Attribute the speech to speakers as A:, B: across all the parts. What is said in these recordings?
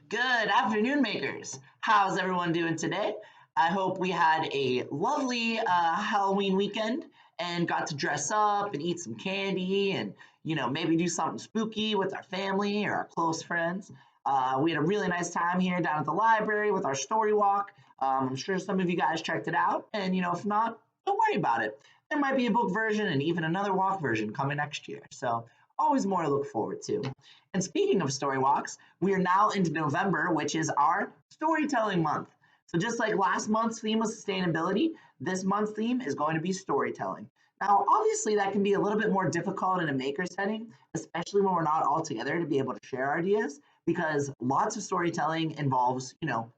A: Good afternoon, makers. How's everyone doing today? I hope we had a lovely Halloween weekend and got to dress up and eat some candy and, maybe do something spooky with our family or our close friends. We had a really nice time here down at the library with our story walk. I'm sure some of you guys checked it out, and, if not, don't worry about it. There might be a book version and even another walk version coming next year. So, always more to look forward to. And speaking of story walks, we are now into November, which is our storytelling month. So just like last month's theme was sustainability, this month's theme is going to be storytelling. Now, obviously, that can be a little bit more difficult in a maker setting, especially when we're not all together to be able to share ideas, because lots of storytelling involves,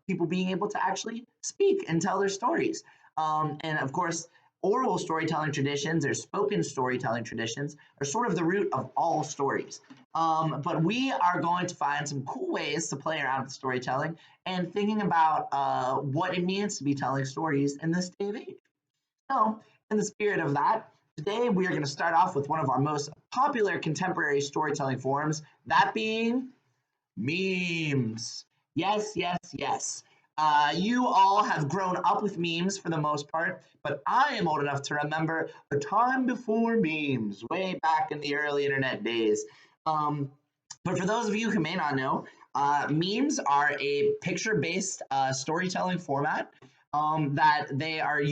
A: people being able to actually speak and tell their stories. And of course, oral storytelling traditions or spoken storytelling traditions are sort of the root of all stories. But we are going to find some cool ways to play around with storytelling and thinking about what it means to be telling stories in this day of age. So, in the spirit of that, today we are going to start off with one of our most popular contemporary storytelling forms, that being memes. Yes, yes, yes. You all have grown up with memes for the most part, but I am old enough to remember a time before memes, way back in the early internet days. Um, but for those of you who may not know, memes are a picture-based storytelling format that they are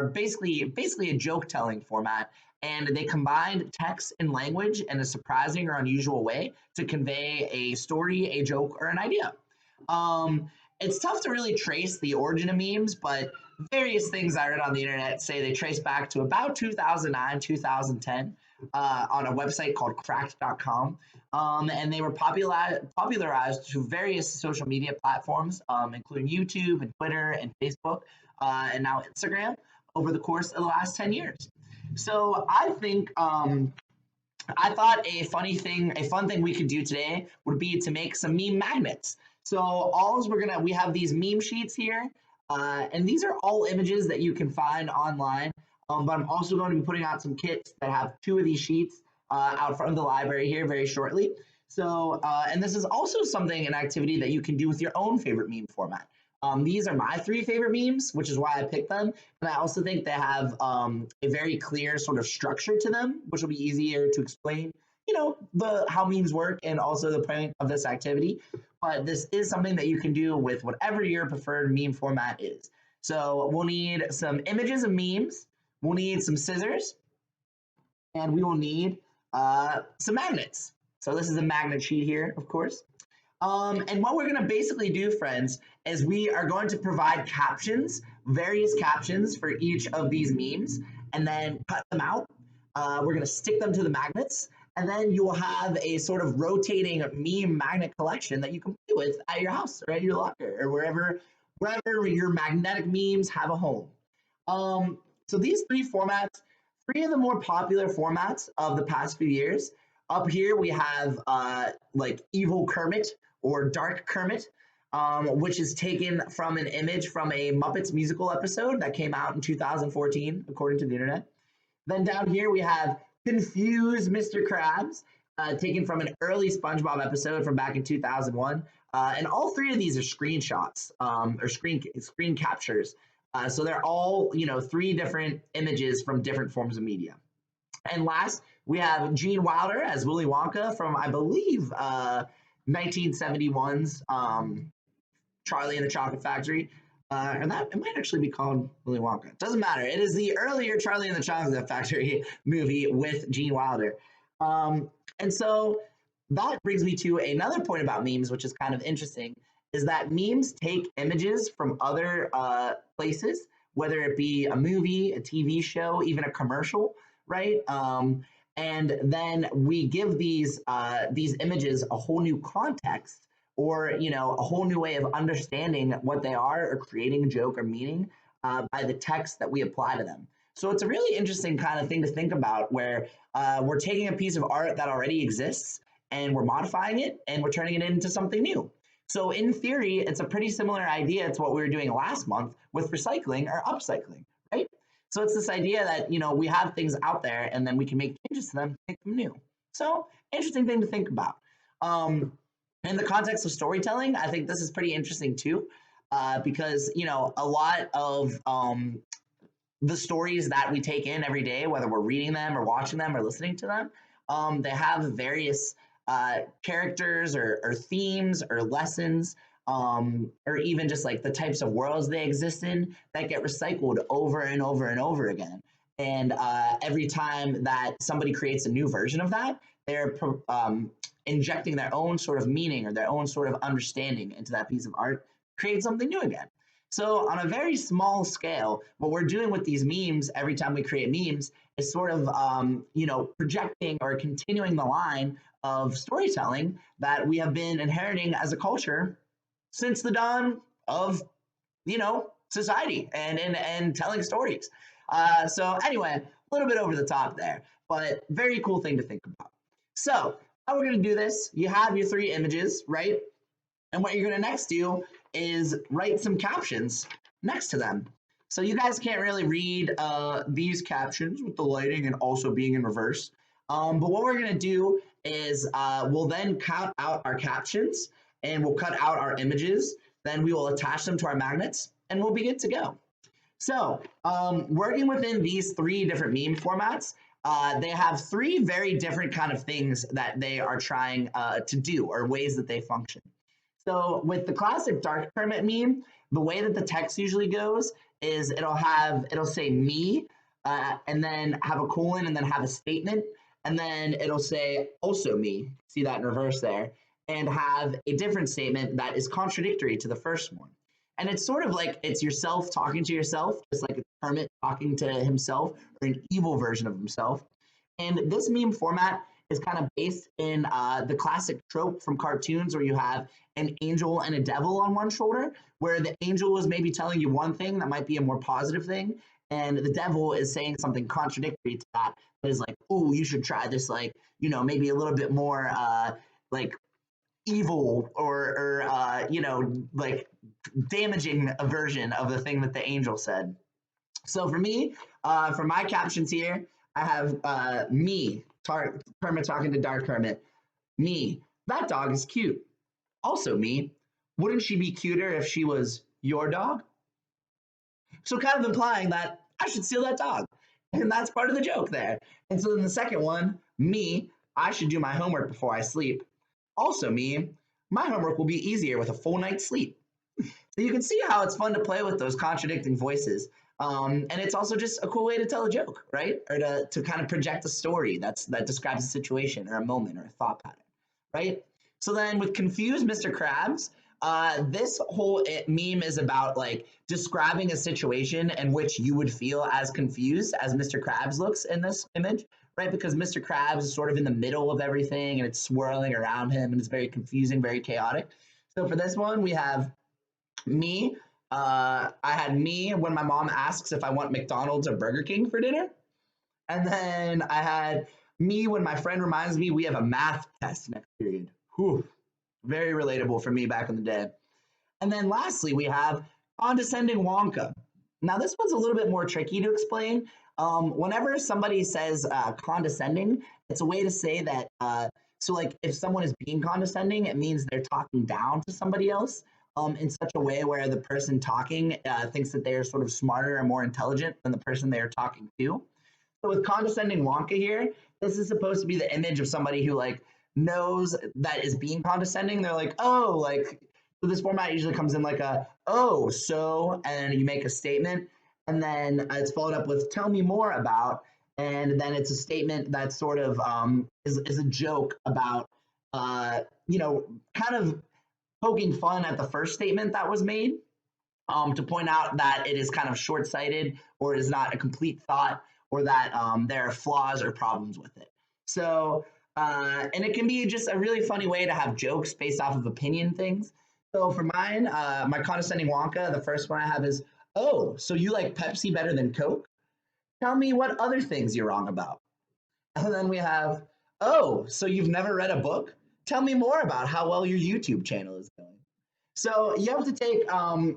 A: basically a joke-telling format, and they combine text and language in a surprising or unusual way to convey a story, a joke, or an idea. Um, it's tough to really trace the origin of memes, but various things I read on the internet say they trace back to about 2009, 2010 on a website called cracked.com. And they were popularized through various social media platforms, including YouTube and Twitter and Facebook, and now Instagram over the course of the last 10 years. So I thought a fun thing we could do today would be to make some meme magnets. So we have these meme sheets here, and these are all images that you can find online. But I'm also going to be putting out some kits that have two of these sheets out front of the library here very shortly. So, and this is also an activity that you can do with your own favorite meme format. These are my three favorite memes, which is why I picked them. And I also think they have a very clear sort of structure to them, which will be easier to explain, the how memes work and also the point of this activity. But this is something that you can do with whatever your preferred meme format is. So we'll need some images of memes. We'll need some scissors, and we will need some magnets. So this is a magnet sheet here, of course. And what we're going to basically do, friends, is we are going to provide various captions for each of these memes, and then cut them out. We're going to stick them to the magnets, and then you will have a sort of rotating meme magnet collection that you can play with at your house or at your locker or wherever your magnetic memes have a home. So these three of the more popular formats of the past few years. Up here we have like Evil Kermit or Dark Kermit, which is taken from an image from a Muppets musical episode that came out in 2014, according to the internet. Then down here we have Confused Mr. Krabs, taken from an early SpongeBob episode from back in 2001. And all three of these are screenshots or screen captures. So they're all, three different images from different forms of media. And last, we have Gene Wilder as Willy Wonka from, I believe, 1971's Charlie and the Chocolate Factory. And that it might actually be called Willy Wonka. It doesn't matter. It is the earlier Charlie and the Chocolate Factory movie with Gene Wilder. And so that brings me to another point about memes, which is kind of interesting, is that memes take images from other places, whether it be a movie, a TV show, even a commercial, right? And then we give these images a whole new context or a whole new way of understanding what they are or creating a joke or meaning by the text that we apply to them. So it's a really interesting kind of thing to think about where we're taking a piece of art that already exists and we're modifying it and we're turning it into something new. So in theory, it's a pretty similar idea to what we were doing last month with recycling or upcycling, right? So it's this idea that, we have things out there and then we can make changes to them to make them new. So interesting thing to think about. In the context of storytelling, I think this is pretty interesting too, because a lot of the stories that we take in every day, whether we're reading them or watching them or listening to them, they have various characters or themes or lessons, or even just like the types of worlds they exist in that get recycled over and over and over again. And every time that somebody creates a new version of that, they're injecting their own sort of meaning or their own sort of understanding into that piece of art, create something new again. So on a very small scale, what we're doing with these memes every time we create memes is sort of, projecting or continuing the line of storytelling that we have been inheriting as a culture since the dawn of, society and telling stories. So anyway, a little bit over the top there, but very cool thing to think about. So how we're going to do this, you have your 3 images, right? And what you're going to next do is write some captions next to them. So you guys can't really read these captions with the lighting and also being in reverse. But what we're going to do is we'll then cut out our captions and we'll cut out our images. Then we will attach them to our magnets and we'll be good to go. So working within these 3 different meme formats, they have 3 very different kind of things that they are trying to do, or ways that they function. So with the classic dark Kermit meme, the way that the text usually goes is it'll say me, and then have a colon, and then have a statement, and then it'll say also me. See that in reverse there, and have a different statement that is contradictory to the first one. And it's sort of like it's yourself talking to yourself, just like a Kermit talking to himself, or an evil version of himself. And this meme format is kind of based in the classic trope from cartoons where you have an angel and a devil on one shoulder, where the angel is maybe telling you one thing that might be a more positive thing, and the devil is saying something contradictory to that is like, oh, you should try this, like, maybe a little bit more like evil, or like damaging a version of the thing that the angel said. So for me, for my captions here, I have me, Kermit talking to Dark Kermit. Me, that dog is cute. Also me, wouldn't she be cuter if she was your dog? So kind of implying that I should steal that dog. And that's part of the joke there. And so then the second one, me, I should do my homework before I sleep. Also me, my homework will be easier with a full night's sleep. So you can see how it's fun to play with those contradicting voices. And it's also just a cool way to tell a joke, right? Or to kind of project a story that describes a situation or a moment or a thought pattern, right? So then with Confused Mr. Krabs, this whole meme is about like describing a situation in which you would feel as confused as Mr. Krabs looks in this image, right? Because Mr. Krabs is sort of in the middle of everything and it's swirling around him and it's very confusing, very chaotic. So for this one, we have me. I had me when my mom asks if I want McDonald's or Burger King for dinner. And then I had me when my friend reminds me we have a math test next period. Whew, very relatable for me back in the day. And then lastly, we have condescending Wonka. Now, this one's a little bit more tricky to explain. Whenever somebody says condescending, it's a way to say that, so like if someone is being condescending, it means they're talking down to somebody else in such a way where the person talking thinks that they are sort of smarter and more intelligent than the person they are talking to. So with condescending Wonka here, this is supposed to be the image of somebody who like knows that is being condescending. They're like, oh, like, so this format usually comes in like a, oh, so, and you make a statement, and then it's followed up with tell me more about, and then it's a statement that sort of is a joke about, kind of poking fun at the first statement that was made, to point out that it is kind of short-sighted or is not a complete thought, or that there are flaws or problems with it. So, and it can be just a really funny way to have jokes based off of opinion things. So for mine, my condescending Wonka, the first one I have is, oh, so you like Pepsi better than Coke? Tell me what other things you're wrong about. And then we have, oh, so you've never read a book? Tell me more about how well your YouTube channel is going. So you have to take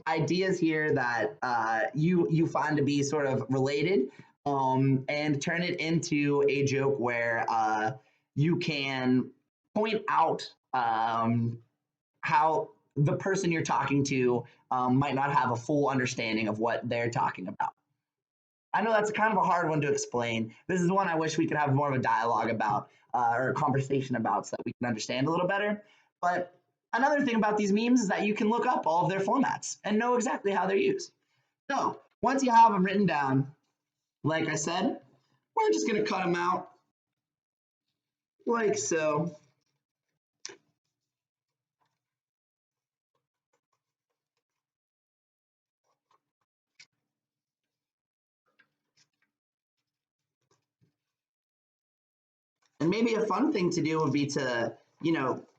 A: ideas here that you find to be sort of related, and turn it into a joke where you can point out how the person you're talking to might not have a full understanding of what they're talking about. I know that's kind of a hard one to explain. This is one I wish we could have more of a dialogue about or a conversation about so that we can understand a little better. But another thing about these memes is that you can look up all of their formats and know exactly how they're used. So once you have them written down, like I said, we're just going to cut them out like so. And maybe a fun thing to do would be to,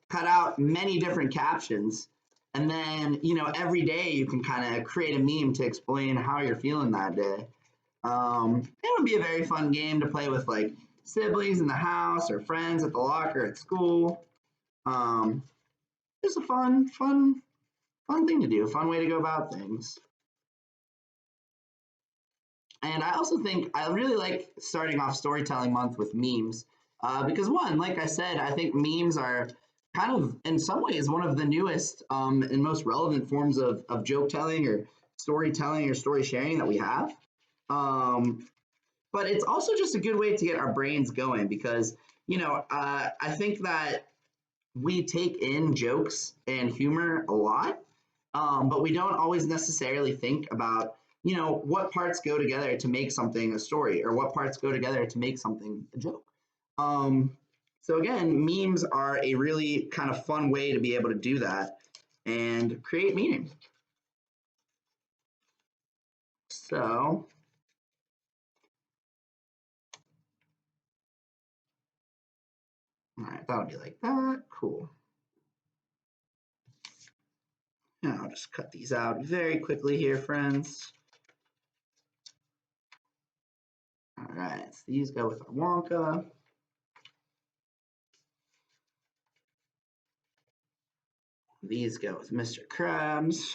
A: cut out many different captions. And then, every day you can kind of create a meme to explain how you're feeling that day. It would be a very fun game to play with like siblings in the house or friends at the locker at school. Just a fun thing to do, a fun way to go about things. And I also think I really like starting off storytelling month with memes because one, like I said, I think memes are kind of in some ways one of the newest and most relevant forms of joke telling or storytelling or story sharing that we have. But it's also just a good way to get our brains going because, I think that we take in jokes and humor a lot, but we don't always necessarily think about, what parts go together to make something a story or what parts go together to make something a joke. So again, memes are a really kind of fun way to be able to do that and create meaning. So all right, that'll be like that. Cool. Now I'll just cut these out very quickly here, friends. All right, so these go with our Wonka. These go with Mr. Krabs.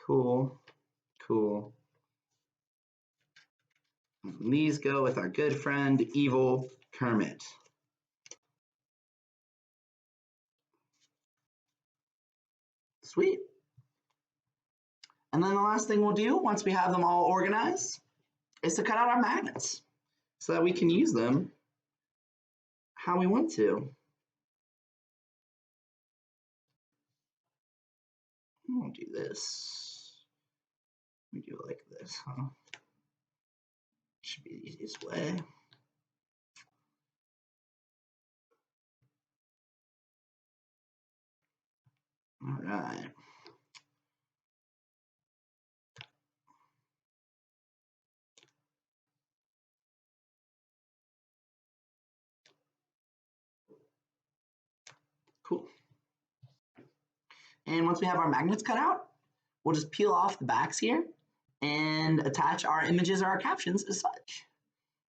A: Cool, cool. And these go with our good friend, Evil Kermit. Sweet. And then the last thing we'll do once we have them all organized is to cut out our magnets so that we can use them how we want to. We'll do this. We do it like this, huh? Should be the easiest way. All right. Cool. And once we have our magnets cut out, we'll just peel off the backs here and attach our images or our captions as such.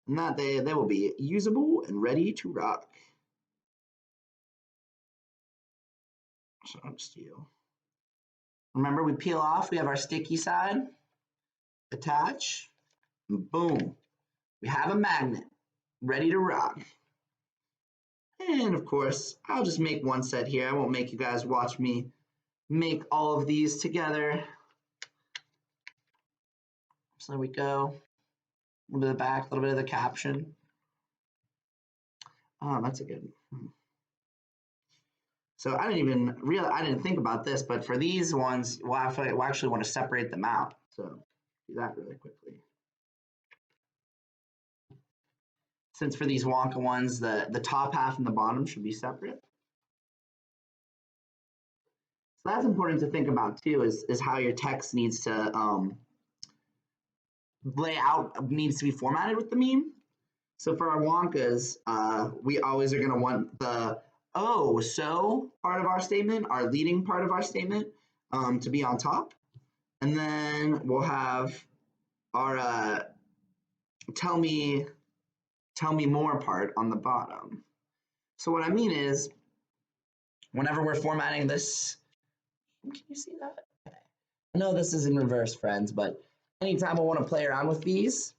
A: And that they will be usable and ready to rock. So I'll just steal. Remember, we peel off, we have our sticky side, attach, and boom, we have a magnet ready to rock. And of course, I'll just make one set here. I won't make you guys watch me make all of these together. So there we go. A little bit of the back, a little bit of the caption. Oh, that's a good one. So I didn't think about this, but for these ones, we'll actually want to separate them out. So do that really quickly. Since for these Wonka ones, the top half and the bottom should be separate. So that's important to think about too, is how your text needs to layout needs to be formatted with the meme. So for our Wonkas, we always are going to want the oh, so part of our statement, our leading part of our statement, to be on top. And then we'll have our tell me more part on the bottom. So what I mean is, whenever we're formatting this, can you see that? I know this is in reverse, friends, but anytime I want to play around with these,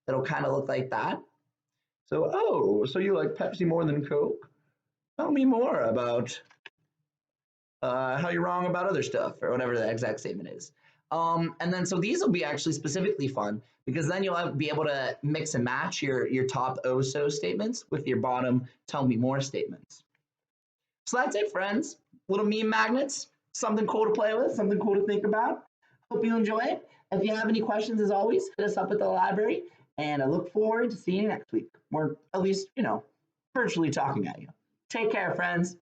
A: it'll kind of look like that. So, oh, so you like Pepsi more than Coke? tell me more about how you're wrong about other stuff or whatever the exact statement is. And then so these will be actually specifically fun because then you'll be able to mix and match your top oh so statements with your bottom tell me more statements. So that's it, friends. Little meme magnets, something cool to play with, something cool to think about. Hope you enjoy it. If you have any questions, as always, hit us up at the library. And I look forward to seeing you next week, or at least, virtually talking at you. Take care, friends.